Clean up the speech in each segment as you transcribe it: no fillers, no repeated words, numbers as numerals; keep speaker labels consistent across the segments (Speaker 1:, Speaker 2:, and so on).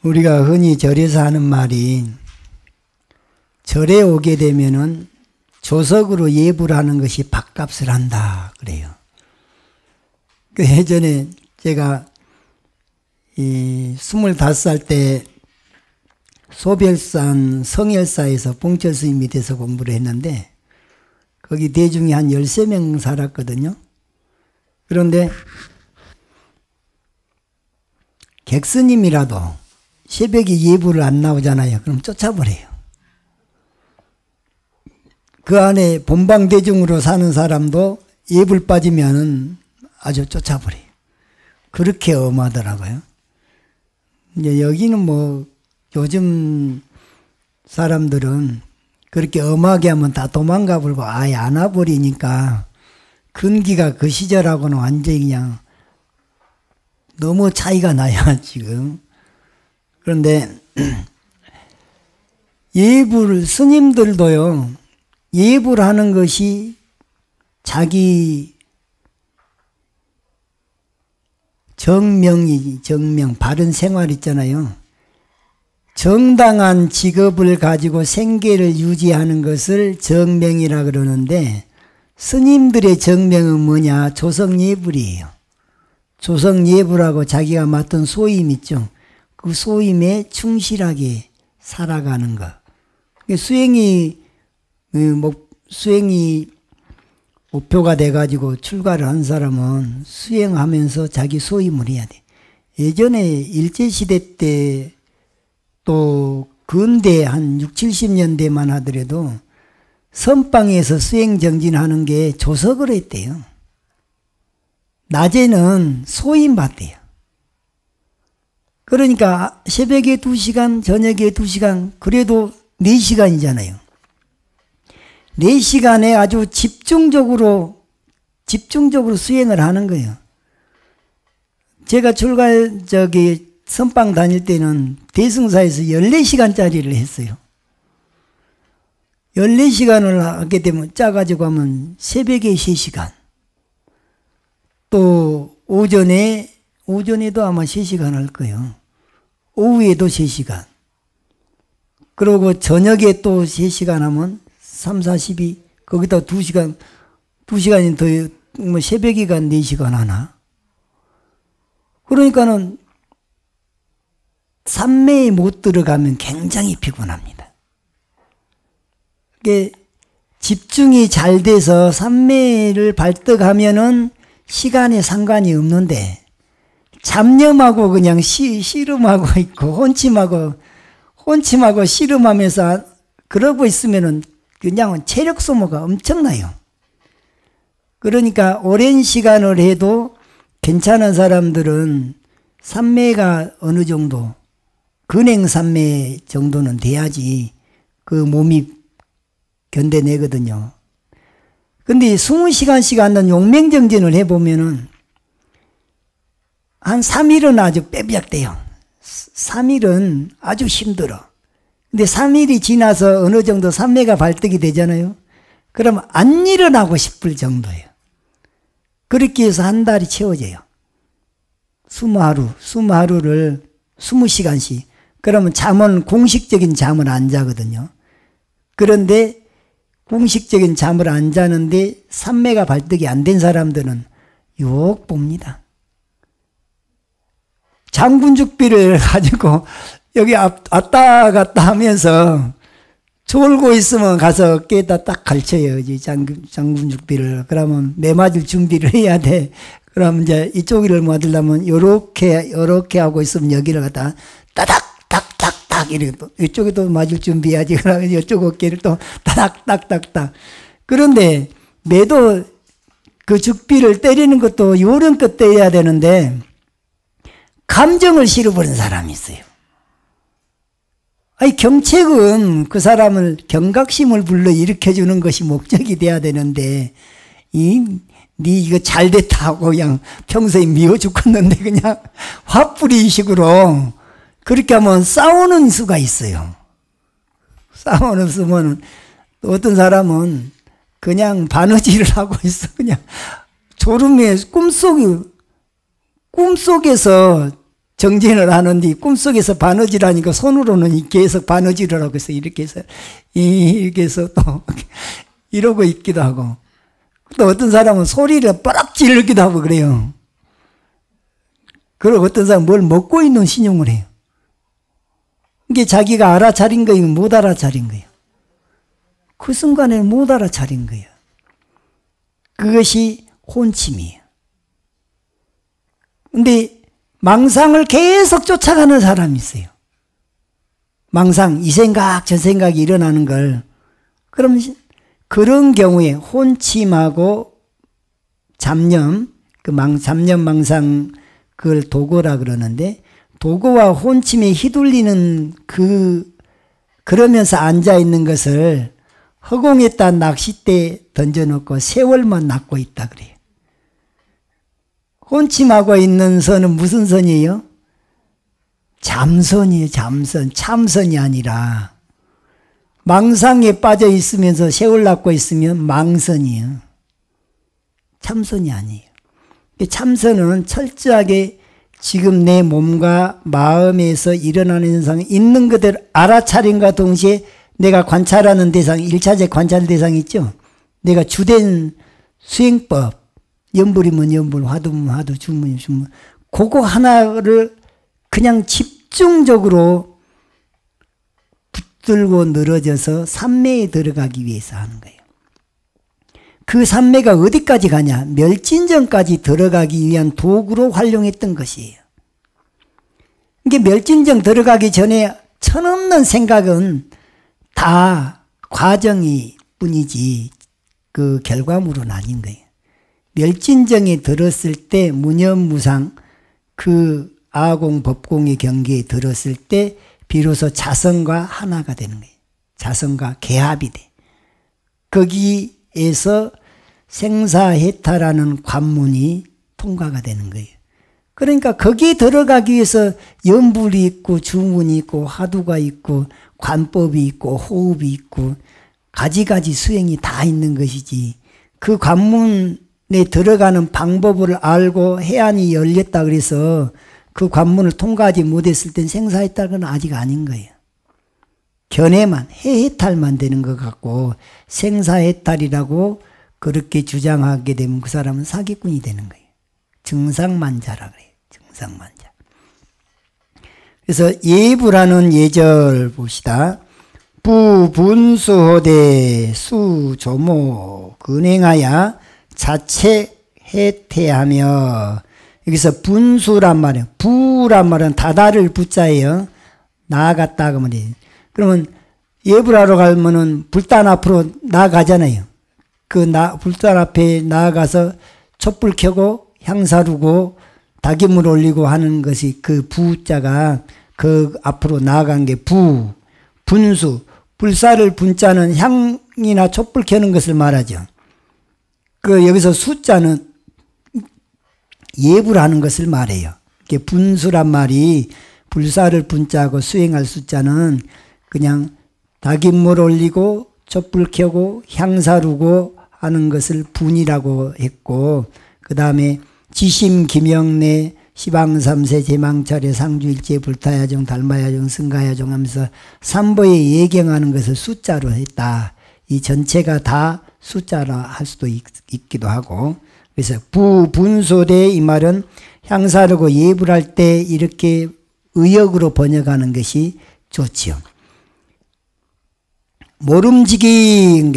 Speaker 1: 우리가 흔히 절에서 하는 말이 절에 오게 되면은 조석으로 예불 하는 것이 밥값을 한다 그래요. 그 예전에 제가 25살 때 소별산 성열사에서 봉철 스님 밑에서 공부를 했는데 거기 대중이 한 13명 살았거든요. 그런데 객스님이라도 새벽에 예불을 안 나오잖아요. 그럼 쫓아버려요. 그 안에 본방대중으로 사는 사람도 예불 빠지면은 아주 쫓아버려요. 그렇게 엄하더라고요. 이제 여기는 뭐 요즘 사람들은 그렇게 엄하게 하면 다 도망가 버리고 아예 안 와버리니까 근기가 그 시절하고는 완전히 그냥 너무 차이가 나요, 지금. 그런데 예불, 스님들도요, 예불하는 것이 자기 정명이, 정명, 바른 생활 있잖아요. 정당한 직업을 가지고 생계를 유지하는 것을 정명이라 그러는데 스님들의 정명은 뭐냐? 조석예불이에요. 조석예불하고 자기가 맡은 소임 있죠. 그 소임에 충실하게 살아가는 것. 수행이 목표가 돼가지고 출가를 한 사람은 수행하면서 자기 소임을 해야 돼. 예전에 일제시대 때 또 근대 한 6, 70년대만 하더라도 선방에서 수행정진하는 게 조석을 했대요. 낮에는 소임 받대요. 그러니까 새벽에 2시간, 저녁에 2시간, 그래도 4시간이잖아요. 4시간에 아주 집중적으로 수행을 하는 거예요. 제가 선방 다닐 때는 대승사에서 14시간짜리를 했어요. 14시간을 하게 되면 짜가지고 하면 새벽에 3시간. 또 오전에도 아마 3시간 할 거예요. 오후에도 3시간. 그리고 저녁에 또 3시간 하면 3, 4, 12, 거기다 2시간이 더, 뭐 새벽이가 4시간 하나. 그러니까는 삼매에 못 들어가면 굉장히 피곤합니다. 이게 집중이 잘 돼서 삼매를 발득하면은 시간에 상관이 없는데 잡념하고 그냥 씨름하고 있고 혼침하고 씨름하면서 그러고 있으면은 그냥 체력 소모가 엄청나요. 그러니까 오랜 시간을 해도 괜찮은 사람들은 삼매가 어느 정도 근행 삼매 정도는 돼야지 그 몸이 견뎌내거든요. 근데 20시간씩 하는 용맹정진을 해보면은 한 3일은 아주 빼비약돼요. 3일은 아주 힘들어. 근데 3일이 지나서 어느 정도 삼매가 발득이 되잖아요. 그럼 안 일어나고 싶을 정도예요. 그렇게 해서 한 달이 채워져요. 20하루를 20시간씩. 그러면 공식적인 잠을 안 자거든요. 그런데 공식적인 잠을 안 자는데 삼매가 발득이 안 된 사람들은 욕 봅니다. 장군죽비를 가지고 여기 왔다 갔다 하면서 졸고 있으면 가서 깨다 딱 걸쳐요. 장군죽비를. 그러면 매 맞을 준비를 해야 돼. 그러면 이제 이쪽을 맞으려면 요렇게 하고 있으면 여기를 갖다 따닥 이렇게 또 이쪽에도 맞을 준비해야지. 그러면 이쪽 어깨를 또 따닥. 그런데 매도 그 죽비를 때리는 것도 요령껏 때려야 되는데 감정을 실어버린 사람이 있어요. 아니 경책은 그 사람을 경각심을 불러일으켜주는 것이 목적이 돼야 되는데 니 이거 잘됐다 하고 그냥 평소에 미워 죽겠는데 그냥 화풀이식으로 그렇게 하면 싸우는 수가 있어요. 싸우는 수면 어떤 사람은 그냥 바느질을 하고 있어. 그냥 졸음에 꿈속에서 정진을 하는데 꿈속에서 바느질 하니까 손으로는 계속 바느질을 하고 있어. 이렇게 해서 또 이러고 있기도 하고. 또 어떤 사람은 소리를 뻐락 지르기도 하고 그래요. 그리고 어떤 사람은 뭘 먹고 있는 신용을 해요. 이게 자기가 알아차린 거예요? 못 알아차린 거예요? 그 순간에 못 알아차린 거예요. 그것이 혼침이에요. 근데 망상을 계속 쫓아가는 사람이 있어요. 망상, 이 생각, 저 생각이 일어나는 걸. 그럼 그런 경우에 혼침하고 잡념, 잡념 망상, 그걸 도거라 그러는데, 도거와 혼침에 휘둘리는 그러면서 앉아있는 것을 허공에다 낚싯대 던져놓고 세월만 낚고 있다 그래요. 혼침하고 있는 선은 무슨 선이에요? 잠선이에요. 잠선. 참선이 아니라 망상에 빠져 있으면서 세월 낚고 있으면 망선이에요. 참선이 아니에요. 참선은 철저하게 지금 내 몸과 마음에서 일어나는 현상이 있는 그대로 알아차림과 동시에 내가 관찰하는 대상, 1차적 관찰 대상이 있죠. 내가 주된 수행법, 염불이면 염불, 화두면 화두, 주문이면 주문. 그거 하나를 그냥 집중적으로 붙들고 늘어져서 삼매에 들어가기 위해서 하는 거예요. 그 삼매가 어디까지 가냐? 멸진정까지 들어가기 위한 도구로 활용했던 것이에요. 이게 멸진정 들어가기 전에 천없는 생각은 다 과정이 뿐이지 그 결과물은 아닌 거예요. 멸진정에 들었을 때 무념무상 그 아공 법공의 경계에 들었을 때 비로소 자성과 하나가 되는 거예요. 자성과 개합이 돼. 거기에서 생사해탈하는 관문이 통과가 되는 거예요. 그러니까 거기에 들어가기 위해서 염불이 있고 주문이 있고 화두가 있고 관법이 있고 호흡이 있고 가지가지 수행이 다 있는 것이지, 그 관문에 들어가는 방법을 알고 해안이 열렸다 그래서 그 관문을 통과하지 못했을 땐 생사해탈은 아직 아닌 거예요. 견해만, 해해탈만 되는 것 같고 생사해탈이라고 그렇게 주장하게 되면 그 사람은 사기꾼이 되는 거예요. 증상만자라 그래요. 증상만자. 그래서 예부라는 예절 봅시다. 부분수호대 수조모 근행하여 자체해태하며, 여기서 분수란 말이에요. 부란 말은 다다를 부자예요. 나아갔다 그러면 돼요. 그러면 예불하러 가면은 불단 앞으로 나아가잖아요. 불단 앞에 나아가서 촛불 켜고 향사루고 닭임을 올리고 하는 것이 그 부자가 그 앞으로 나아간 게 분수. 불사를 분자는 향이나 촛불 켜는 것을 말하죠. 여기서 숫자는 예불하는 것을 말해요. 분수란 말이 불사를 분자하고 수행할 숫자는 그냥 닭임물 올리고 촛불 켜고 향사루고 하는 것을 분이라고 했고, 그 다음에 지심 기명내 시방삼세 제망철에 상주일체 불타야종 달마야종 승가야종 하면서 삼보에 예경하는 것을 숫자로 했다. 이 전체가 다 숫자라 할 수도 있기도 하고, 그래서 부분소대 이 말은 향사르고 예불할 때 이렇게 의역으로 번역하는 것이 좋지요. 모름지기,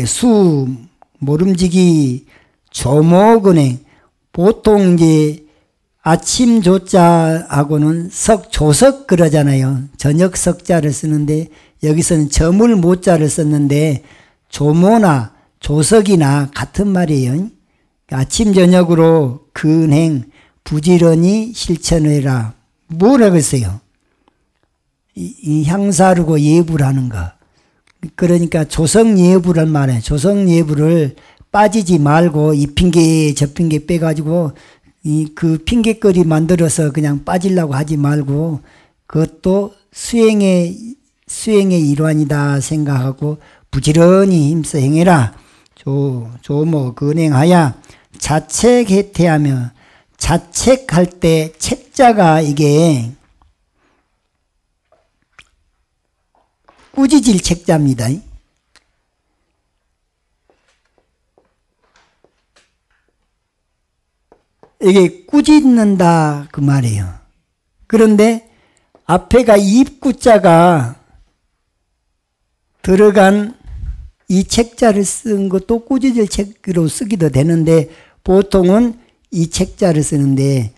Speaker 1: 모름지기 조목은행, 보통 이제 아침 조자하고는 조석 그러잖아요. 저녁 석자를 쓰는데 여기서는 저물 모자를 썼는데 조모나 조석이나 같은 말이에요. 아침 저녁으로 근행 부지런히 실천해라. 뭐라고 했어요? 이 향사르고 예불하는 거. 그러니까 조성예불을 말해. 조성예불을 빠지지 말고 이 핑계 저 핑계 빼가지고 그 핑계거리 만들어서 그냥 빠지려고 하지 말고 그것도 수행의 일환이다 생각하고 부지런히 힘써 행해라. 조모 근행하여 자책해태하며 자책할 때 책자가 이게 꾸짖을 책자입니다. 이게 꾸짖는다 그 말이에요. 그런데 앞에가 입구자가 들어간 이 책자를 쓴 것도 꾸짖을 책으로 쓰기도 되는데 보통은 이 책자를 쓰는데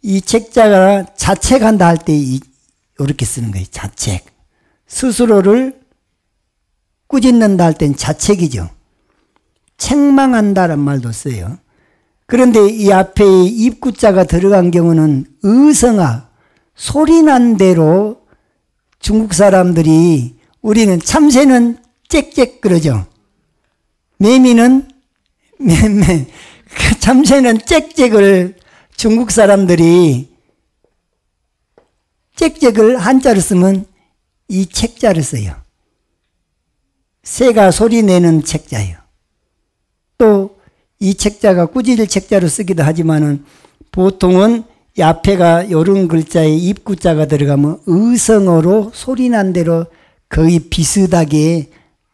Speaker 1: 이 책자가 자책한다 할 때 이렇게 쓰는 거예요. 자책. 스스로를 꾸짖는다 할 땐 자책이죠. 책망한다란 말도 써요. 그런데 이 앞에 입구자가 들어간 경우는 의성아, 소리난 대로 중국 사람들이 우리는 참새는 짹짹 그러죠. 매미는 맴매. 참새는 짹짹을 중국 사람들이 짹짹을 한자로 쓰면 이 책자를 써요. 새가 소리내는 책자예요. 또 이 책자가 꾸짖을 책자로 쓰기도 하지만은 보통은 이 앞에가 이런 글자에 입구자가 들어가면 의성어로 소리난 대로 거의 비슷하게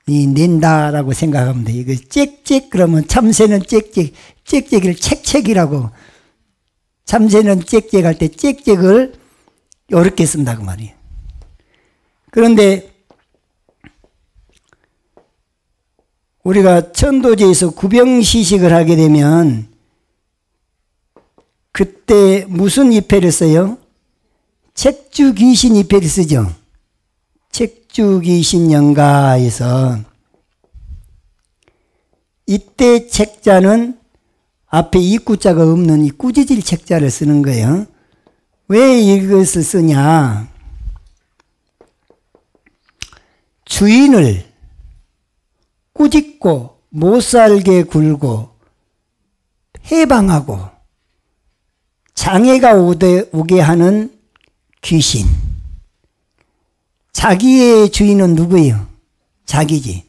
Speaker 1: 낸다라고 생각하면 돼요. 이거 짹짹 그러면 참새는 짹짹, 짹짹을 책책이라고 참새는 짹짹 할 때 짹짹을 이렇게 쓴다고 말이에요. 그런데 우리가 천도제에서 구병시식을 하게 되면 그때 무슨 입회를 써요? 책주귀신 입회를 쓰죠. 책주귀신 영가에서 이때 책자는 앞에 입구자가 없는 이 꾸짖을 책자를 쓰는 거예요. 왜 이것을 쓰냐? 주인을 꾸짖고 못살게 굴고 해방하고 장애가 오게 하는 귀신. 자기의 주인은 누구예요? 자기지.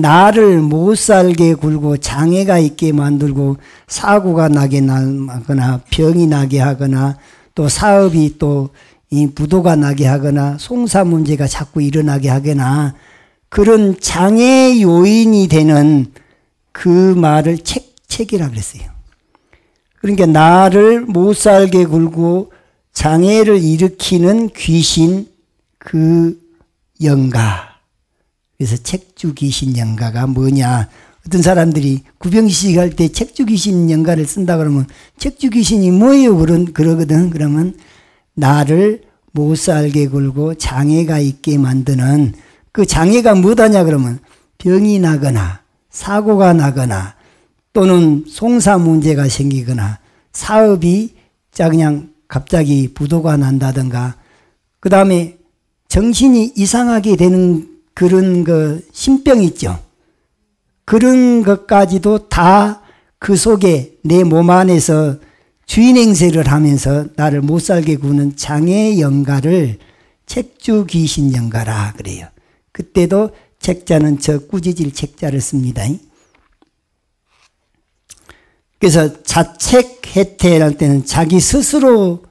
Speaker 1: 나를 못살게 굴고 장애가 있게 만들고 사고가 나게 하거나 병이 나게 하거나 또 사업이 또 이 부도가 나게 하거나 송사 문제가 자꾸 일어나게 하거나 그런 장애 요인이 되는 그 말을 책이라 그랬어요. 그러니까 나를 못 살게 굴고 장애를 일으키는 귀신 그 영가. 그래서 책주 귀신 영가가 뭐냐. 어떤 사람들이 구병시식 할 때 책주 귀신 영가를 쓴다 그러면 책주 귀신이 뭐예요? 그러거든. 그러면 나를 못 살게 굴고 장애가 있게 만드는 그 장애가 뭐다냐 그러면 병이 나거나 사고가 나거나 또는 송사 문제가 생기거나 사업이 그냥 갑자기 부도가 난다든가 그 다음에 정신이 이상하게 되는 그런 그 신병 있죠. 그런 것까지도 다 그 속에 내 몸 안에서 주인 행세를 하면서 나를 못 살게 구는 장애 영가를 책주 귀신 영가라 그래요. 그때도 책자는 저 꾸짖을 책자를 씁니다. 그래서 자책해태할 때는 자기 스스로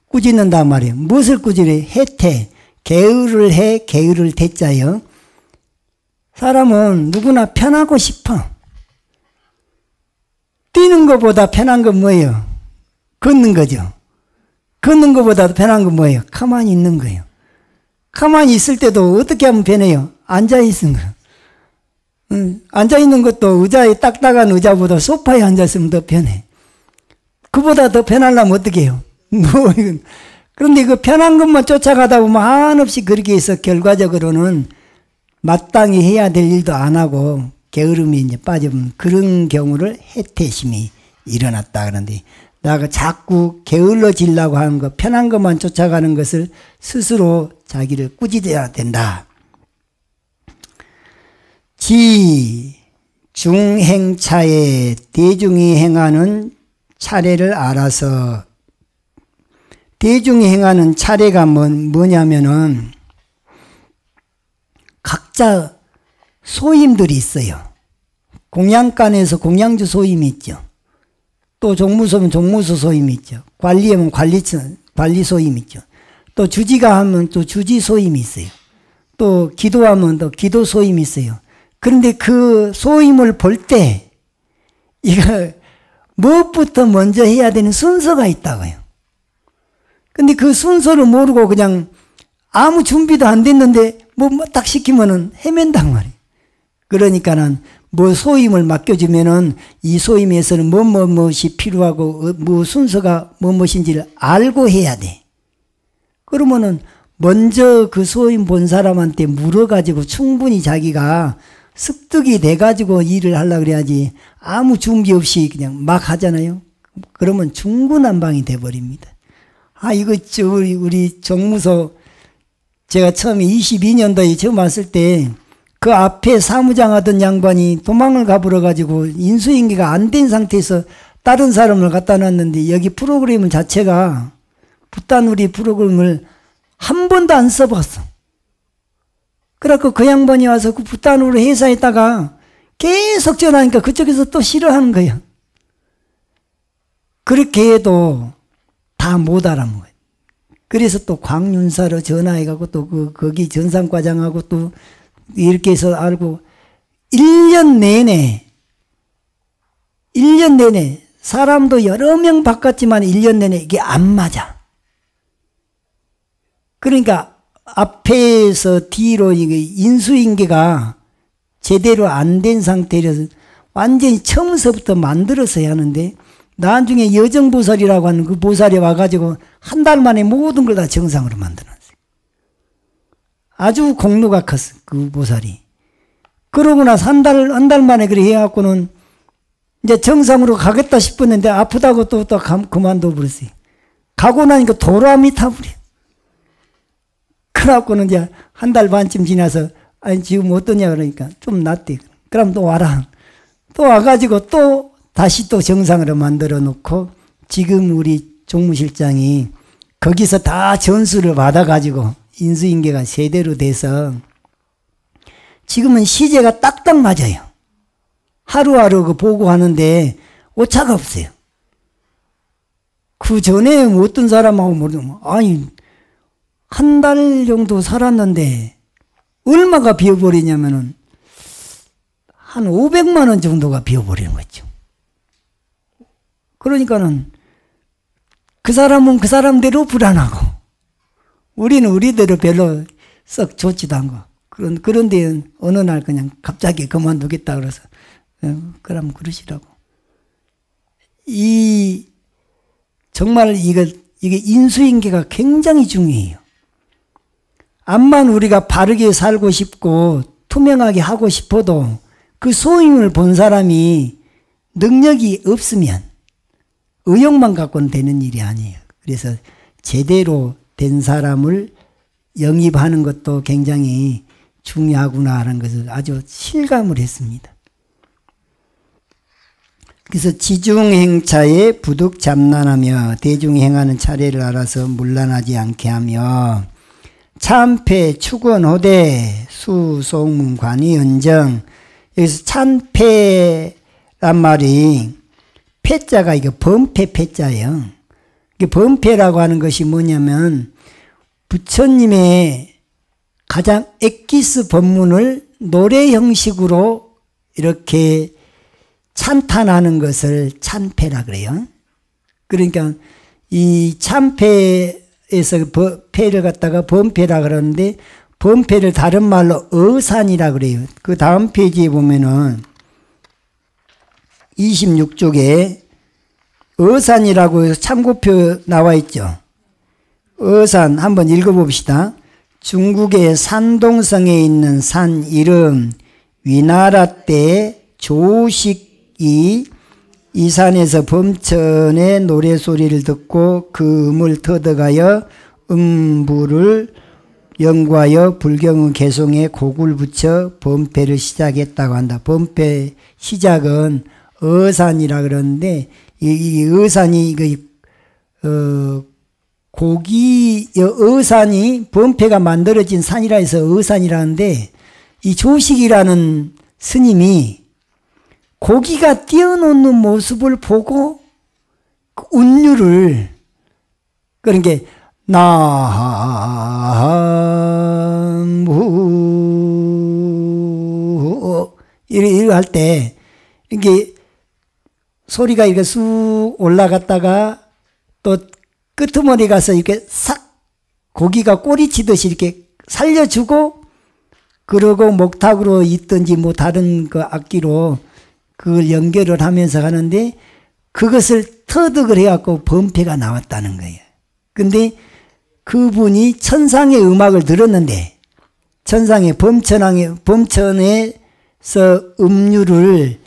Speaker 1: 꾸짖는단 말이에요. 무엇을 꾸짖어요? 해태. 게으를 해, 게으를 대자요. 사람은 누구나 편하고 싶어. 뛰는 것보다 편한 건 뭐예요? 걷는 거죠. 걷는 것보다 편한 건 뭐예요? 가만히 있는 거예요. 가만히 있을 때도 어떻게 하면 편해요? 앉아있는 거. 앉아있는 것도 의자에 딱딱한 의자보다 소파에 앉았으면 더 편해. 그보다 더 편하려면 어떻게 해요? 그런데 그 편한 것만 쫓아가다 보면 한없이 그렇게 해서 결과적으로는 마땅히 해야 될 일도 안 하고 게으름이 이제 빠지면 그런 경우를 해태심이 일어났다 그러는데 내가 자꾸 게을러지려고 하는 것, 편한 것만 쫓아가는 것을 스스로 자기를 꾸짖어야 된다. 지, 중행차에 대중이 행하는 차례를 알아서 대중이 행하는 차례가 뭐냐면은 각자 소임들이 있어요. 공양간에서 공양주 소임이 있죠. 또 종무소면 종무소 소임이 있죠. 관리하면 관리 소임이 있죠. 또 주지가 하면 또 주지 소임이 있어요. 또 기도하면 또 기도 소임이 있어요. 그런데 그 소임을 볼 때 이거 무엇부터 먼저 해야 되는 순서가 있다고요. 근데 그 순서를 모르고 그냥 아무 준비도 안 됐는데 뭐 딱 시키면은 헤맨단 말이에요. 그러니까는 뭐 소임을 맡겨주면은 이 소임에서는 무엇이 필요하고 뭐 순서가 무엇인지를 알고 해야 돼. 그러면은 먼저 그 소임 본 사람한테 물어가지고 충분히 자기가 습득이 돼가지고 일을 하려고 그래야지 아무 준비 없이 그냥 막 하잖아요. 그러면 중구난방이 돼버립니다. 이거 우리 정무소 제가 처음에 22년도에 처음 왔을 때 그 앞에 사무장 하던 양반이 도망을 가버려가지고 인수인계가 안 된 상태에서 다른 사람을 갖다 놨는데 여기 프로그램 자체가 붓다누리 프로그램을 한 번도 안 써봤어. 그래갖고 그 양반이 와서 그 붓다누리 회사에다가 계속 전화하니까 그쪽에서 또 싫어하는 거야. 그렇게 해도 다 못 알아먹어요. 그래서 또 광윤사로 전화해가고 또 거기 전산과장하고 또 이렇게 해서 알고 1년 내내 사람도 여러 명 바꿨지만 1년 내내 이게 안 맞아. 그러니까 앞에서 뒤로 인수인계가 제대로 안 된 상태라서 완전히 처음서부터 만들어서 해야 하는데 나중에 여정보살이라고 하는 그 보살이 와가지고 한 달 만에 모든 걸 다 정상으로 만들었어요. 아주 공로가 컸어, 그 보살이. 그러고 나서 한 달 만에 그래 해갖고는 이제 정상으로 가겠다 싶었는데 아프다고 또 그만둬 버렸어요. 가고 나니까 도람이 타버려. 그래갖고는 이제 한 달 반쯤 지나서 아니 지금 어떠냐 그러니까 좀 낫대. 그럼 또 와라. 또 와가지고 또 다시 또 정상으로 만들어 놓고 지금 우리 종무실장이 거기서 다 전수를 받아가지고 인수인계가 제대로 돼서 지금은 시제가 딱딱 맞아요. 하루하루 그 보고하는데 오차가 없어요. 그 전에 어떤 사람하고 모르면 아니 한 달 정도 살았는데 얼마가 비어버리냐면은 한 500만 원 정도가 비어버리는 거죠. 그러니까는 그 사람은 그 사람대로 불안하고 우리는 우리대로 별로 썩 좋지도 않고 그런데 어느 날 그냥 갑자기 그만두겠다 그래서 그럼 그러시라고. 정말 이게 인수인계가 굉장히 중요해요. 암만 우리가 바르게 살고 싶고 투명하게 하고 싶어도 그 소임을 본 사람이 능력이 없으면 의욕만 갖고는 되는 일이 아니에요. 그래서 제대로 된 사람을 영입하는 것도 굉장히 중요하구나 하는 것을 아주 실감을 했습니다. 그래서 지중행차에 부득잡난하며 대중행하는 차례를 알아서 문란하지 않게 하며 참패 축원호대 수송문 관이은정. 여기서 참패란 말이 패자가 이거 범패 패자예요. 범패라고 하는 것이 뭐냐면 부처님의 가장 엑기스 법문을 노래 형식으로 이렇게 찬탄하는 것을 참패라 그래요. 그러니까 이 참패에서 패를 갖다가 범패라 그러는데 범패를 다른 말로 어산이라 그래요. 그 다음 페이지에 보면은 26쪽에 어산이라고 해서 참고표 나와 있죠. 어산 한번 읽어봅시다. 중국의 산동성에 있는 산 이름 위나라 때 조식이 이 산에서 범천의 노래소리를 듣고 그 음을 터득하여 음부를 연구하여 불경의 개송에 곡을 붙여 범패를 시작했다고 한다. 범패 시작은 어산이라 그러는데 이 어산이 어산이 범패가 만들어진 산이라 해서 어산이라는데 이 조식이라는 스님이 고기가 뛰어놓는 모습을 보고 운율을, 그런 게, 나무, 이렇게 할 때, 이게 소리가 이렇게 쑥 올라갔다가 또 끄트머리 가서 이렇게 싹 고기가 꼬리치듯이 이렇게 살려주고, 그러고 목탁으로 있든지 뭐 다른 그 악기로 그걸 연결을 하면서 하는데, 그것을 터득을 해갖고 범패가 나왔다는 거예요. 근데 그분이 천상의 음악을 들었는데, 천상의 범천에서 음률을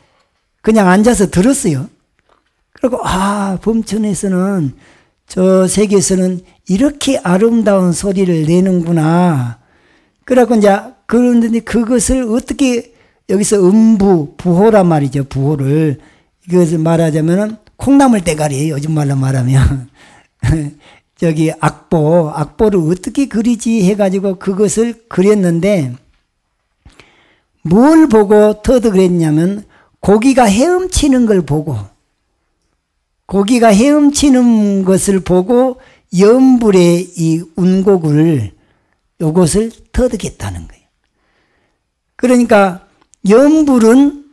Speaker 1: 그냥 앉아서 들었어요. 그리고 범천에서는, 저 세계에서는 이렇게 아름다운 소리를 내는구나. 그래갖고 이제 그런데 그것을 어떻게 여기서 부호란 말이죠. 부호를 이것을 말하자면은 콩나물 대가리예요. 요즘 말로 말하면 저기 악보를 어떻게 그리지 해가지고 그것을 그렸는데, 뭘 보고 터득을 했냐면 고기가 헤엄치는 걸 보고, 고기가 헤엄치는 것을 보고 연불의 이 운곡을, 요것을 터득했다는 거예요. 그러니까 연불은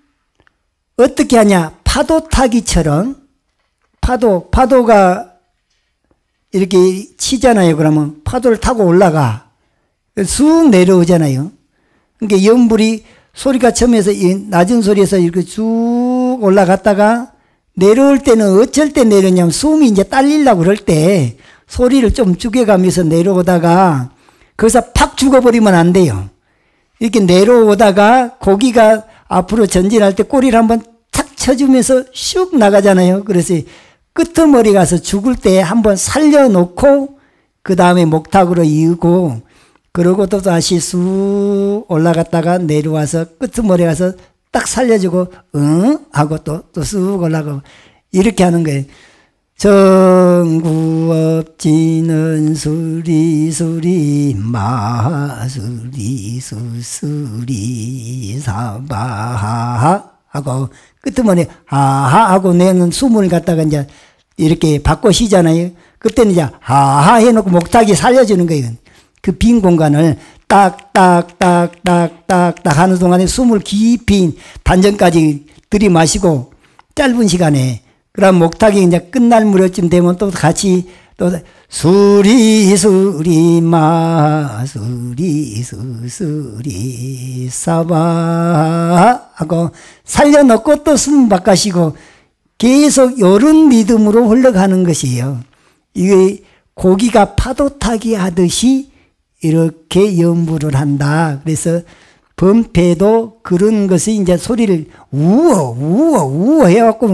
Speaker 1: 어떻게 하냐, 파도 타기처럼, 파도가 이렇게 치잖아요. 그러면 파도를 타고 올라가 쑥 내려오잖아요. 그러니까 연불이 소리가 처음에서 낮은 소리에서 이렇게 쭉 올라갔다가 내려올 때는 어쩔 때 내려오냐면 숨이 이제 딸리려고 그럴 때 소리를 좀 죽여가면서 내려오다가 거기서 팍 죽어버리면 안 돼요. 이렇게 내려오다가 고기가 앞으로 전진할 때 꼬리를 한번 탁 쳐주면서 슉 나가잖아요. 그래서 끄트머리 가서 죽을 때 한번 살려놓고 그 다음에 목탁으로 이으고, 그러고 또 다시 쑥 올라갔다가 내려와서 끄트머리 가서 딱 살려주고 응? 하고 또 쑥 올라가고 이렇게 하는 거예요. 정구업지는 수리수리 마수리 수수리 사바하하 하고 끄트머리 하하 하고 내는 숨을 갖다가 이제 이렇게 바꿔 쉬잖아요. 그때는 이제 하하 해놓고 목탁이 살려주는 거예요. 그 빈 공간을 딱딱딱딱딱딱 하는 동안에 숨을 깊이 단전까지 들이마시고 짧은 시간에, 그럼 목탁이 이제 끝날 무렵쯤 되면 또 같이 또 수리 수리 마 수리 수수리 사바 하고 살려놓고 또 숨 바꿔쉬고 계속 요런 리듬으로 흘러가는 것이에요. 이게 고기가 파도 타기 하듯이 이렇게 연부를 한다. 그래서 범패도 그런 것이 이제 소리를 우어 해갖고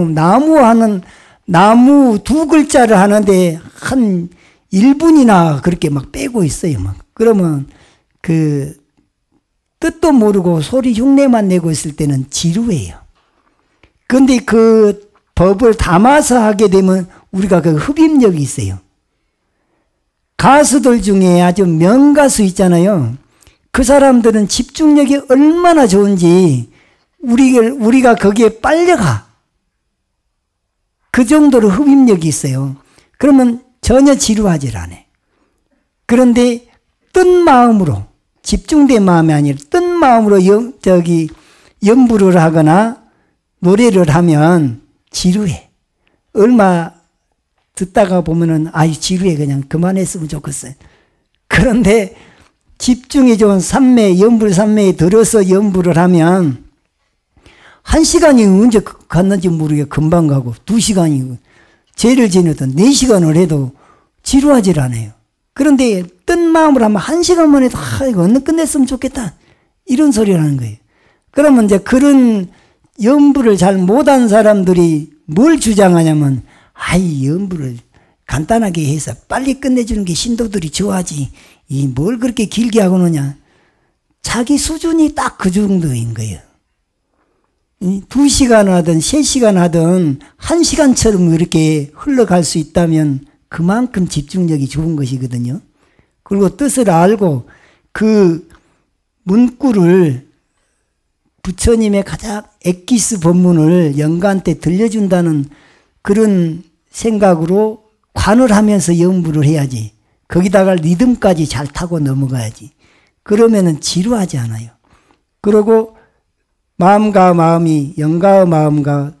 Speaker 1: 나무 두 글자를 하는데 한 1분이나 그렇게 막 빼고 있어요. 막. 그러면 그 뜻도 모르고 소리 흉내만 내고 있을 때는 지루해요. 그런데 그 법을 담아서 하게 되면 우리가 그 흡입력이 있어요. 가수들 중에 아주 명가수 있잖아요. 그 사람들은 집중력이 얼마나 좋은지 우리가 거기에 빨려가. 그 정도로 흡입력이 있어요. 그러면 전혀 지루하지 않아요. 그런데 뜬 마음으로, 집중된 마음이 아니라 뜬 마음으로 연부를 하거나 노래를 하면 지루해. 얼마 듣다가 보면은 지루해, 그냥 그만했으면 좋겠어요. 그런데 집중이 좋은 삼매, 연불 삼매에 들어서 연부를 하면 1시간이 언제 갔는지 모르게 금방 가고 2시간이 죄를 지내던 4시간을 해도 지루하지 않아요. 그런데 뜬 마음으로 하면 1시간만 해도 이거 얼른 끝냈으면 좋겠다, 이런 소리를 하는 거예요. 그러면 이제 그런 연부를 잘 못한 사람들이 뭘 주장하냐면 연부를 간단하게 해서 빨리 끝내주는 게 신도들이 좋아하지, 뭘 그렇게 길게 하고 노냐. 자기 수준이 딱 그 정도인 거예요. 2시간 하든 3시간 하든 1시간처럼 이렇게 흘러갈 수 있다면 그만큼 집중력이 좋은 것이거든요. 그리고 뜻을 알고 그 문구를, 부처님의 가장 엑기스 법문을 영가한테 들려준다는 그런 생각으로 관을 하면서 연부를 해야지. 거기다가 리듬까지 잘 타고 넘어가야지. 그러면은 지루하지 않아요. 그리고 마음과 마음이, 영가의 마음과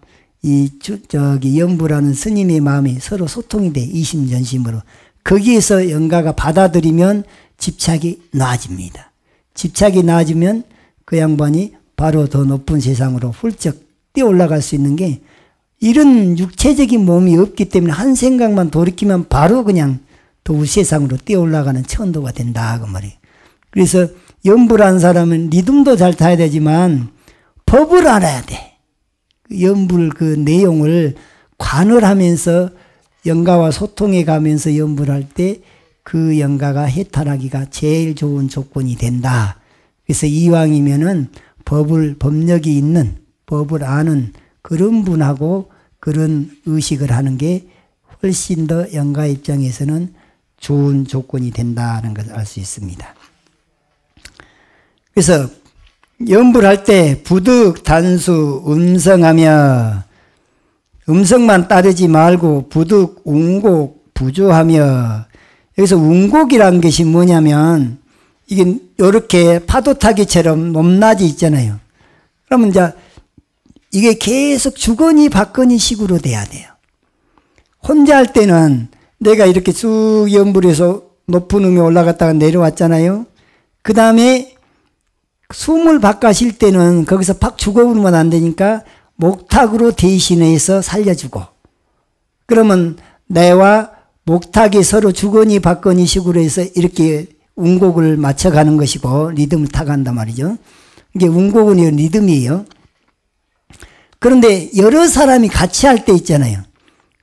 Speaker 1: 연부라는 스님의 마음이 서로 소통이 돼. 이심전심으로. 거기에서 영가가 받아들이면 집착이 나아집니다. 집착이 나아지면 그 양반이 바로 더 높은 세상으로 훌쩍 뛰어 올라갈 수 있는 게, 이런 육체적인 몸이 없기 때문에 한 생각만 돌이키면 바로 그냥 더 우세상으로 뛰어 올라가는 천도가 된다, 그 말이에요. 그래서 연부라는 사람은 리듬도 잘 타야 되지만 법을 알아야 돼. 연불 그 내용을 관을 하면서 영가와 소통해 가면서 연불 할 때 그 영가가 해탈하기가 제일 좋은 조건이 된다. 그래서 이왕이면은 법력이 있는, 법을 아는 그런 분하고 그런 의식을 하는 게 훨씬 더 영가 입장에서는 좋은 조건이 된다는 것을 알 수 있습니다. 그래서 연불할 때 부득 단수 음성하며, 음성만 따르지 말고 부득 운곡 부조하며, 여기서 운곡이라는 것이 뭐냐면 이게 이렇게 파도 타기처럼 높낮이 있잖아요. 그러면 이제 이게 계속 주거니 받거니 식으로 돼야 돼요. 혼자 할 때는 내가 이렇게 쭉 연불해서 높은 음에 올라갔다가 내려왔잖아요. 그 다음에 숨을 바꿔 쉴 때는 거기서 팍 죽어버리면 안 되니까 목탁으로 대신해서 살려주고, 그러면 내와 목탁이 서로 주거니 받거니 식으로 해서 이렇게 운곡을 맞춰가는 것이고 리듬을 타간단 말이죠. 이게 운곡은 리듬이에요. 그런데 여러 사람이 같이 할 때 있잖아요.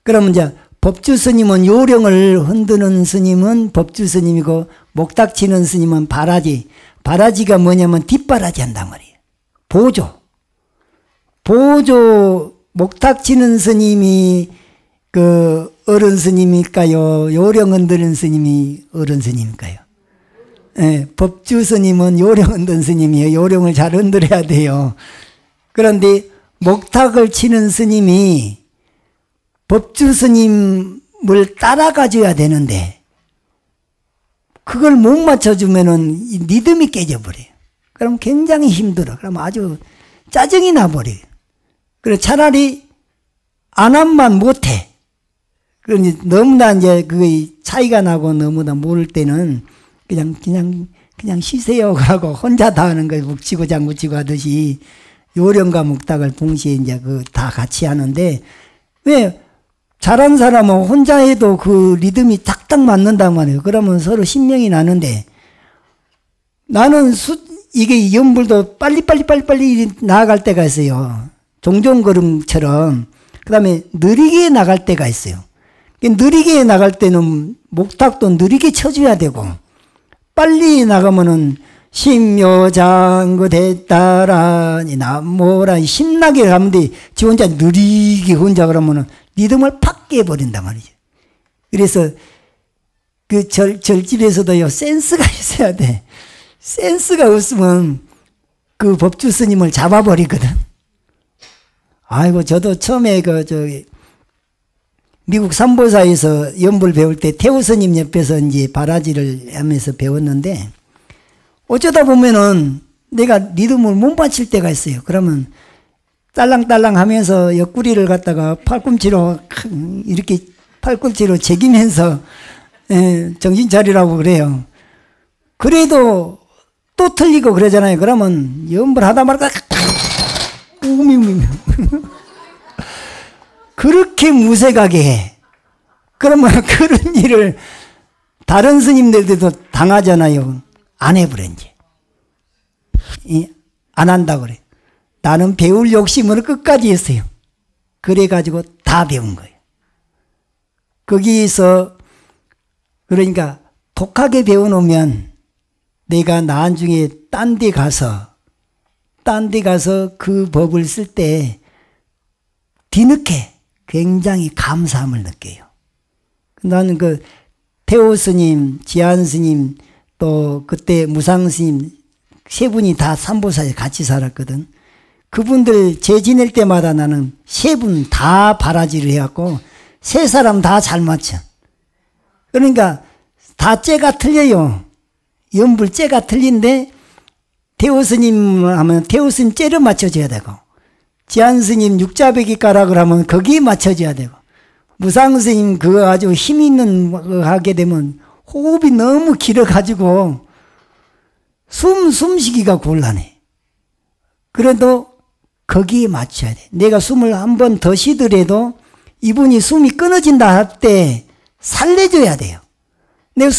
Speaker 1: 그러면 이제 법주 스님은 요령을 흔드는 스님은 법주 스님이고, 목탁 치는 스님은 바라지. 바라지가 뭐냐면 뒷바라지 한단 말이에요. 보조, 목탁 치는 스님이 그 어른 스님일까요? 요령 흔드는 스님이 어른 스님일까요? 예, 법주 스님은 요령 흔드는 스님이에요. 요령을 잘 흔들어야 돼요. 그런데 목탁을 치는 스님이 법주 스님을 따라가줘야 되는데, 그걸 못 맞춰주면은 리듬이 깨져버려요. 그럼 굉장히 힘들어. 그럼 아주 짜증이 나버려요. 그래, 차라리 안 함만 못해. 그러니 너무나 이제 그 차이가 나고 너무나 모를 때는 그냥 쉬세요. 하고 혼자 다 하는 거예요. 묵치고 장구치고 하듯이 요령과 목탁을 동시에 이제 그 다 같이 하는데, 왜 잘한 사람은 혼자 해도 그 리듬이 딱딱 맞는단 말이에요. 그러면 서로 신명이 나는데, 나는 이게 연불도 빨리 나아갈 때가 있어요. 종종걸음처럼. 그 다음에 느리게 나갈 때가 있어요. 느리게 나갈 때는 목탁도 느리게 쳐줘야 되고, 빨리 나가면은 심묘장구 됐다라니 나뭐라 신나게 가면 돼. 지 혼자 느리게 혼자 그러면은 리듬을 팍 깨버린단 말이죠. 그래서 그 절집에서도요, 센스가 있어야 돼. 센스가 없으면 그 법주 스님을 잡아버리거든. 아이고, 저도 처음에 미국 삼보사에서 연불 배울 때 태호 스님 옆에서 이제 바라지를 하면서 배웠는데, 어쩌다 보면은 내가 리듬을 못 맞출 때가 있어요. 그러면 딸랑딸랑 하면서 옆구리를 갖다가 팔꿈치로 이렇게 팔꿈치로 제기면서 정신 차리라고 그래요. 그래도 또 틀리고 그러잖아요. 그러면 연불 하다 말까 그렇게 무색하게 해. 그러면 그런 일을 다른 스님들도 당하잖아요. 안 해버렸지. 안 한다고 그래. 나는 배울 욕심으로 끝까지 했어요. 그래가지고 다 배운 거예요. 거기서 그러니까 독하게 배워놓으면 내가 나중에 딴 데 가서 그 법을 쓸 때 뒤늦게 굉장히 감사함을 느껴요. 나는 그 태호 스님, 지한 스님, 또 그때 무상 스님 세 분이 다 삼보사에 같이 살았거든. 그분들 제 지낼 때마다 나는 세 분 다 바라지를 해갖고 세 사람 다 잘 맞춰. 그러니까 다 째가 틀려요. 연불 째가 틀린데 대호스님 하면 대호스님 째를 맞춰줘야 되고, 지한스님 육자배기 가락을 하면 거기에 맞춰줘야 되고, 무상스님 그거 아주 힘 있는 거 하게 되면 호흡이 너무 길어가지고 숨쉬기가 곤란해. 그래도 거기에 맞춰야 돼. 내가 숨을 한 번 더 쉬더라도 이분이 숨이 끊어진다 할 때 살려줘야 돼요. 내가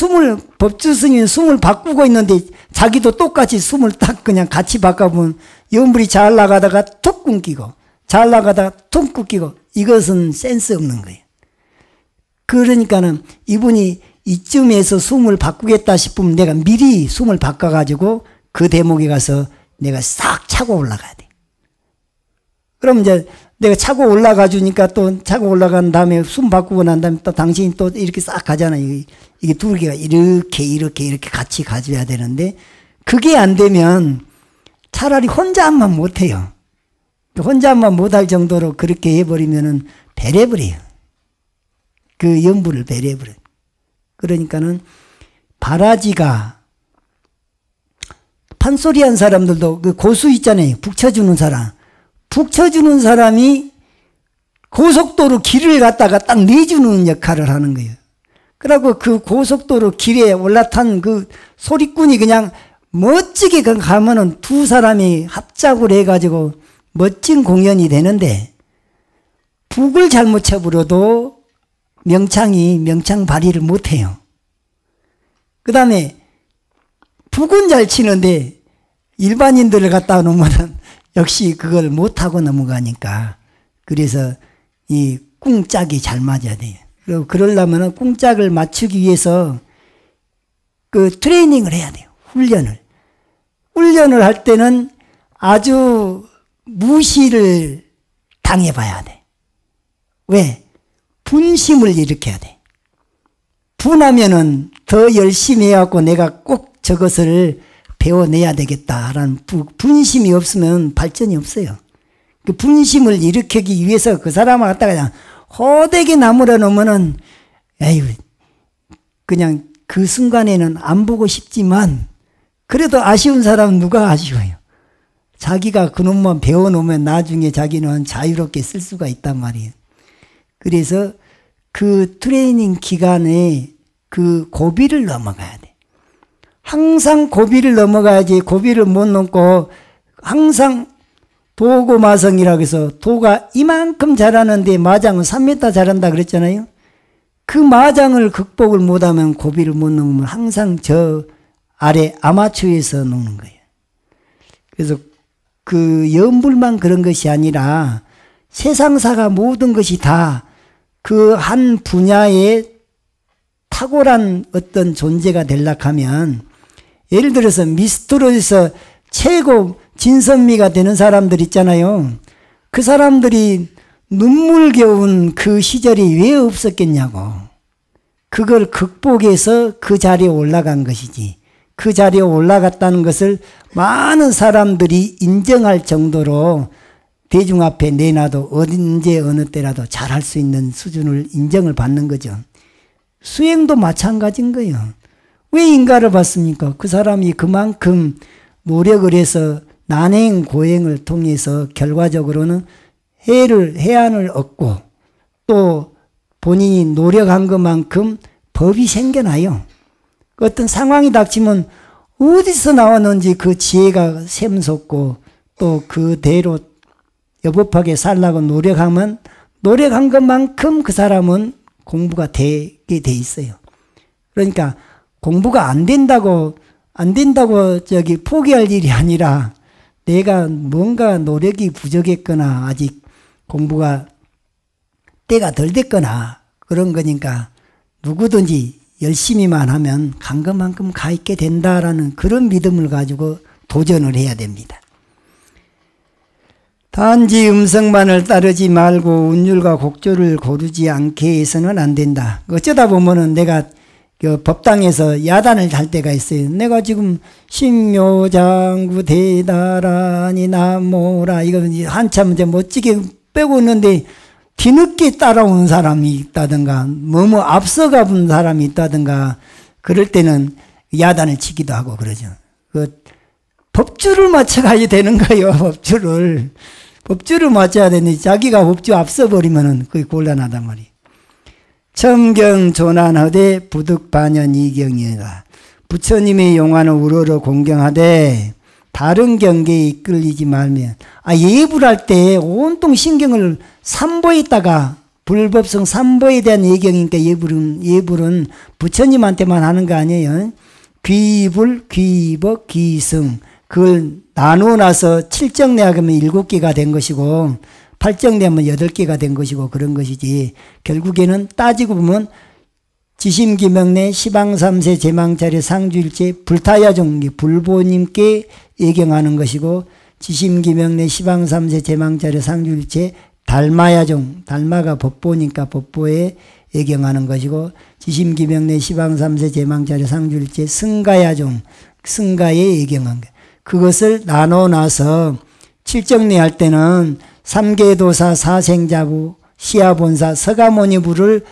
Speaker 1: 법주 스님이 숨을 바꾸고 있는데 자기도 똑같이 숨을 딱 그냥 같이 바꿔보면 연불이 잘 나가다가 툭 끊기고 잘 나가다가 툭 끊기고, 이것은 센스 없는 거예요. 그러니까는 이분이 이쯤에서 숨을 바꾸겠다 싶으면 내가 미리 숨을 바꿔가지고 그 대목에 가서 내가 싹 차고 올라가야 돼. 그럼 이제 내가 차고 올라가 주니까 또 차고 올라간 다음에 숨 바꾸고 난 다음에 또 당신이 또 이렇게 싹 가잖아요. 이게 두 개가 이렇게 같이 가줘야 되는데, 그게 안 되면 차라리 혼자만 못해요. 혼자만 못할 정도로 그렇게 해버리면은 배려버려요. 그 연불을 배려버려요. 그러니까는 바라지가, 판소리 한 사람들도 그 고수 있잖아요. 북 쳐주는 사람. 북 쳐주는 사람이 고속도로 길을 갖다가 딱 내주는 역할을 하는 거예요. 그러고 그 고속도로 길에 올라탄 그 소리꾼이 그냥 멋지게 가면은 두 사람이 합작을 해가지고 멋진 공연이 되는데, 북을 잘못 쳐버려도 명창 발휘를 못해요. 그 다음에 북은 잘 치는데 일반인들을 갖다 놓으면은 역시 그걸 못하고 넘어가니까, 그래서 이 꿍짝이 잘 맞아야 돼요. 그리고 그러려면은 꿍짝을 맞추기 위해서 그 트레이닝을 해야 돼요. 훈련을 할 때는 아주 무시를 당해봐야 돼. 왜? 분심을 일으켜야 돼. 분하면은 더 열심히 해갖고 내가 꼭 저것을 배워내야 되겠다라는 분심이 없으면 발전이 없어요. 그 분심을 일으키기 위해서 그 사람을 갖다가 그냥 호되게 나무라 놓으면은, 에휴, 그냥 그 순간에는 안 보고 싶지만, 그래도 아쉬운 사람은 누가 아쉬워요? 자기가 그놈만 배워놓으면 나중에 자기는 자유롭게 쓸 수가 있단 말이에요. 그래서 그 트레이닝 기간에 그 고비를 넘어가야 돼. 항상 고비를 넘어가야지. 고비를 못 넘고 항상 도고마성이라고 해서, 도가 이만큼 잘하는데 마장은 3m 잘한다 그랬잖아요. 그 마장을 극복을 못하면 고비를 못 넘으면 항상 저 아래 아마추어에서 노는 거예요. 그래서 그 연불만 그런 것이 아니라 세상사가 모든 것이 다 그 한 분야에 탁월한 어떤 존재가 되려고 하면, 예를 들어서 미스트로에서 최고 진선미가 되는 사람들 있잖아요. 그 사람들이 눈물겨운 그 시절이 왜 없었겠냐고. 그걸 극복해서 그 자리에 올라간 것이지. 그 자리에 올라갔다는 것을 많은 사람들이 인정할 정도로 대중 앞에 내놔도 언제 어느 때라도 잘할 수 있는 수준을 인정을 받는 거죠. 수행도 마찬가지인 거예요. 왜 인가를 받습니까? 그 사람이 그만큼 노력을 해서 난행 고행을 통해서 결과적으로는 해안을 얻고, 또 본인이 노력한 것만큼 법이 생겨나요. 어떤 상황이 닥치면 어디서 나왔는지 그 지혜가 샘솟고, 또 그대로 여법하게 살라고 노력하면 노력한 것만큼 그 사람은 공부가 되게 돼 있어요. 그러니까 공부가 안 된다고 저기 포기할 일이 아니라, 내가 뭔가 노력이 부족했거나 아직 공부가 때가 덜 됐거나 그런 거니까 누구든지 열심히만 하면 간 것만큼 가 있게 된다라는 그런 믿음을 가지고 도전을 해야 됩니다. 단지 음성만을 따르지 말고 운율과 곡조를 고르지 않게 해서는 안 된다. 어쩌다 보면은 내가 그 법당에서 야단을 할 때가 있어요. 내가 지금 신묘장구 대다라니 나모라 이거 한참 이제 멋지게 빼고 있는데 뒤늦게 따라오는 사람이 있다든가 뭐뭐 앞서가 본 사람이 있다든가 그럴 때는 야단을 치기도 하고 그러죠. 그 법주를 맞춰가야 되는 거예요. 법주를 맞춰야 되는데 자기가 법주 앞서 버리면은 그게 곤란하단 말이에요. 첨경 조난하되 부득반연 이경이다. 부처님의 용화는 우러러 공경하되 다른 경계에 이끌리지 말면, 예불할 때 온통 신경을 삼보에다가 불법성 삼보에 대한 예경이니까 예불은 부처님한테만 하는 거 아니에요. 귀불, 귀법, 귀승 그걸 나누어 나서 7정내하면 7개가 된 것이고 8정내하면 8개가 된 것이고 그런 것이지, 결국에는 따지고 보면 지심기명내 시방삼세 제망차례 상주일체 불타야종 불보님께 예경하는 것이고, 지심기명내 시방삼세 제망차례 상주일체 달마야종, 달마가 법보니까 법보에 예경하는 것이고, 지심기명내 시방삼세 제망차례 상주일체 승가야종, 승가에 예경한 것. 그것을 나눠놔서 칠정리 할 때는 삼계도사 사생자부 시아본사 서가모니부를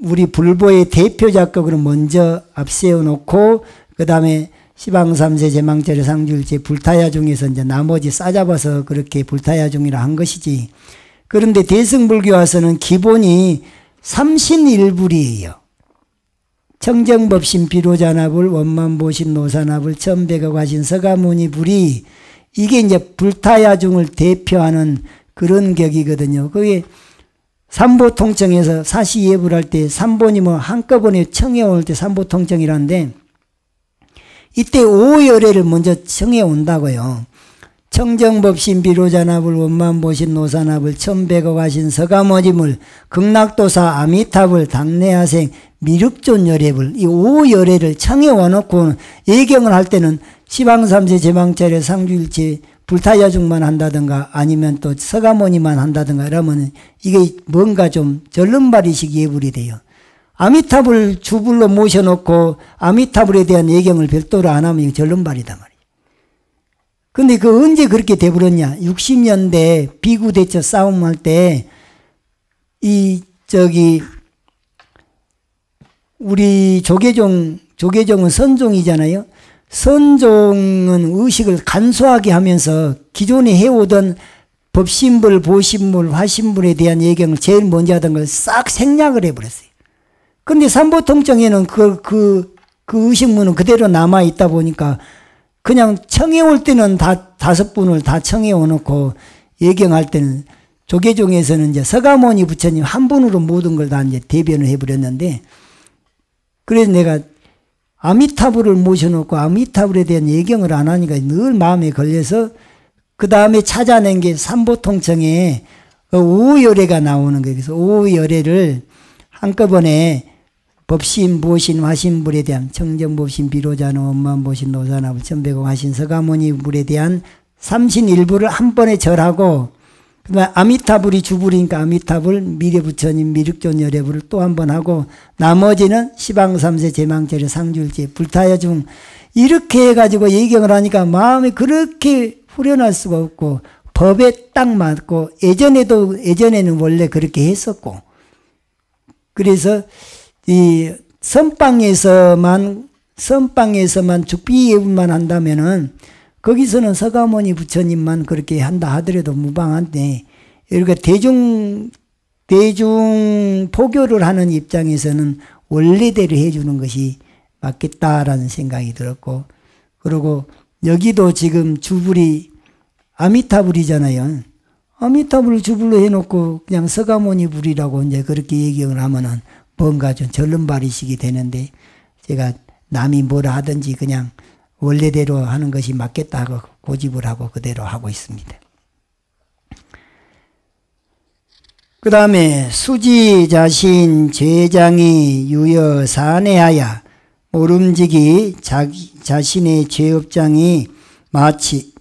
Speaker 1: 우리 불보의 대표 작곡으로 먼저 앞세워 놓고, 그 다음에 시방삼세 제망차례 상주일체 불타야종에서 이제 나머지 싸잡아서 그렇게 불타야종이라 한 것이지. 그런데 대승불교 와서는 기본이 삼신일불이에요. 청정법신 비로자나불 원만보신 노사나불 천백어과신 서가모니불이 이게 이제 불타야종을 대표하는 그런 격이거든요. 그게 삼보통청에서 사시예불할 때 삼보니 뭐 한꺼번에 청해 올 때 삼보통청이라는데, 이때 오열애를 먼저 청해 온다고요. 청정법신 비로자나불 원만보신 노사나불 천백어과신 서가모니불 극락도사 아미타불 당내하생 미륵존열애불, 이 오열애를 청해 와놓고 예경을 할 때는 시방삼세 제망차례 상주일체 불타야중만 한다든가 아니면 또 서가모니만 한다든가 이러면 이게 뭔가 좀 절름발이식 예불이 돼요. 아미타불 주불로 모셔놓고 아미타불에 대한 예경을 별도로 안 하면 이거 절름발이단 말이에요. 근데 그 언제 그렇게 돼버렸냐? 60년대 비구대처 싸움할 때 우리 조계종은 선종이잖아요. 선종은 의식을 간소하게 하면서 기존에 해오던 법신불, 보신불, 화신불에 대한 예경을 제일 먼저 하던 걸 싹 생략을 해버렸어요. 그런데 삼보통청에는 그 의식문은 그대로 남아있다 보니까 그냥 청해올 때는 다 5분을 다 청해오놓고 예경할 때는 조계종에서는 이제 서가모니 부처님 한 분으로 모든 걸 다 이제 대변을 해버렸는데, 그래서 내가 아미타불을 모셔놓고 아미타불에 대한 예경을 안 하니까 늘 마음에 걸려서 그 다음에 찾아낸 게 삼보통청에 오열애가 나오는 거예요. 그래서 오열애를 한꺼번에 법신, 보신, 화신불에 대한 청정법신, 비로자는 원만보신, 노사나불, 천백어 화신, 서가모니불에 대한 삼신일부를 한 번에 절하고, 그 다음에 아미타불이 주불이니까 아미타불, 미래부처님, 미륵존열애불을 또 한 번 하고, 나머지는 시방삼세 제망차례 상주일체 불타야중, 이렇게 해가지고 예경을 하니까 마음이 그렇게 후련할 수가 없고 법에 딱 맞고, 예전에는 원래 그렇게 했었고, 그래서 이 선방에서만 죽비예불만 한다면은 거기서는 서가모니 부처님만 그렇게 한다 하더라도 무방한데, 그러니까 대중 포교를 하는 입장에서는 원래대로 해주는 것이 맞겠다라는 생각이 들었고, 그리고 여기도 지금 주불이 아미타불이잖아요. 아미타불을 주불로 해놓고 그냥 서가모니 불이라고 이제 그렇게 예경을 하면은 뭔가 좀 절름발이식이 되는데, 제가 남이 뭐라 하든지 그냥 원래대로 하는 것이 맞겠다 하고 고집을 하고 그대로 하고 있습니다. 그 다음에 수지 자신 죄장이 유여 산해하여 모름지기 자신의 죄업장이 마치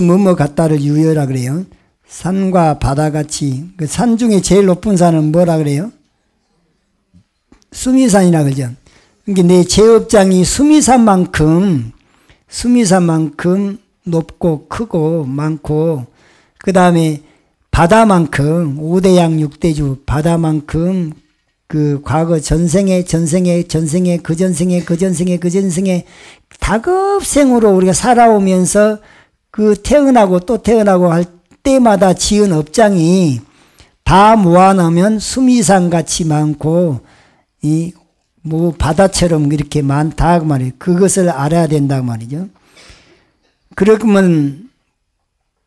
Speaker 1: 뭐뭐 같다를 유여라 그래요. 산과 바다같이, 그 산 중에 제일 높은 산은 뭐라 그래요? 수미산이라 그러죠. 그러니까 내 죄업장이 수미산만큼 높고 크고 많고, 그 다음에 바다만큼 5대양 6대주 바다만큼 그 과거 전생에 그전생에 다급생으로 우리가 살아오면서 그 태어나고 또 태어나고 할 때마다 지은 업장이 다 모아놓으면 수미산 같이 많고 이 뭐 바다처럼 이렇게 많다 그 말이에요. 그것을 알아야 된다고 말이죠. 그러면